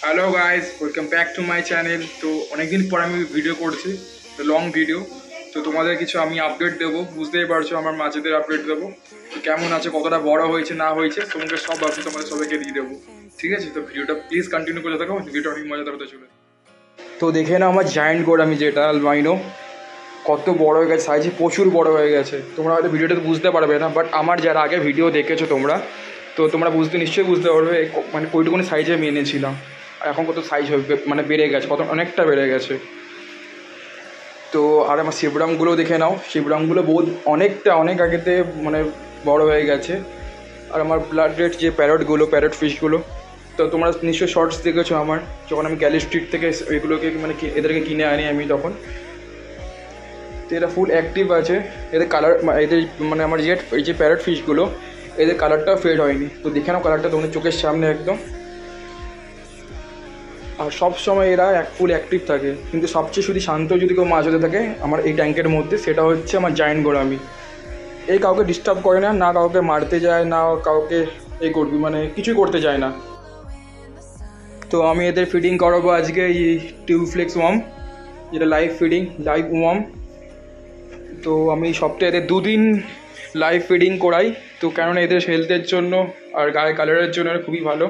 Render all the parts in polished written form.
Hello guys, welcome back to my channel. তো অনেকদিন পর আমি ভিডিও করছি, তো লং ভিডিও। তো তোমাদের কিছু আমি আপডেট দেবো, বুঝতেই পারছো আমার মাঝেদের আপডেট দেবো। তো কেমন আছে, কতটা বড় হয়েছে না হয়েছে, তোমাকে সব আপডেট তোমাদের সবাইকে দিয়ে দেবো। ঠিক আছে, তো ভিডিওটা প্লিজ কন্টিনিউ করে থাকো, ভিডিওটা অনেক মজাদার হতে চলে। তো দেখে না আমার জায়ান্ট গোড, আমি যেটা আলবাইনো, কত বড় হয়ে গেছে, সাইজে প্রচুর বড় হয়ে গেছে। তোমরা হয়তো ভিডিওটাতে বুঝতে পারবে না, বাট আমার যারা আগে ভিডিও দেখেছো তোমরা, তো তোমরা নিশ্চয়ই বুঝতে পারবে মানে ওইটুকুনি সাইজে আমি এনেছিলাম। আর এখন কত সাইজ হবে, মানে বেড়ে গেছে, কত অনেকটা বেড়ে গেছে। তো আর আমার শিবরামগুলো দেখে নাও, শিবরামগুলো অনেক আগেতে মানে বড় হয়ে গেছে। আর আমার ব্লাড রেড যে প্যারট ফিশগুলো, তো তোমরা নিশ্চয়ই শর্টস দেখেছো আমার, যখন আমি গ্যালি স্ট্রিট থেকে এগুলোকে মানে এদেরকে কিনে আনি আমি তখন। তো এরা ফুল অ্যাক্টিভ আছে, এদের কালার এদের মানে আমার এই যে প্যারট ফিশগুলো, এদের কালারটাও ফেড হয়নি। তো দেখে নাও কালারটা তোমাদের চোখের সামনে একদম। আর সব সময় এরা ফুল অ্যাক্টিভ থাকে। কিন্তু সবচেয়ে শুধু শান্ত যদি কেউ মাছ হতে থাকে আমার এই ট্যাঙ্কের মধ্যে, সেটা হচ্ছে আমার জায়ান্ট গোরামি। এই কাউকে ডিস্টার্ব করে না, না কাউকে মারতে যায়, না কাউকে এই করবি মানে কিছুই করতে যায় না। তো আমি এদের ফিডিং করাবো আজকে এই টিউবফ্লেক্স ওয়ার্ম, যেটা লাইভ ওয়ার্ম। তো আমি সপ্তাহে এদের 2 দিন লাইভ ফিডিং করাই। তো কেননা এদের হেলথের জন্য আর গায়ে কালারের জন্য খুবই ভালো।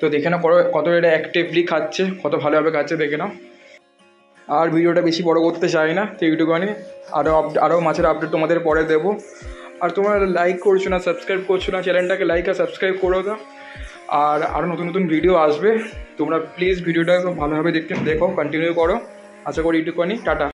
তো দেখে না কত এটা অ্যাক্টিভলি খাচ্ছে, কত ভালোভাবে খাচ্ছে দেখে নাও। আর ভিডিওটা বেশি বড় করতে চাই না, তো ইউটিউবে আরও মাছের আপডেট তোমাদের পরে দেবো। আর তোমরা লাইক করছো না, সাবস্ক্রাইব করছো না, চ্যানেলটাকে লাইক আর সাবস্ক্রাইব করো দাও। আর আরও নতুন ভিডিও আসবে, তোমরা প্লিজ ভিডিওটা ভালোভাবে দেখো, কন্টিনিউ করো। আশা করি ইউটিউব টাটা।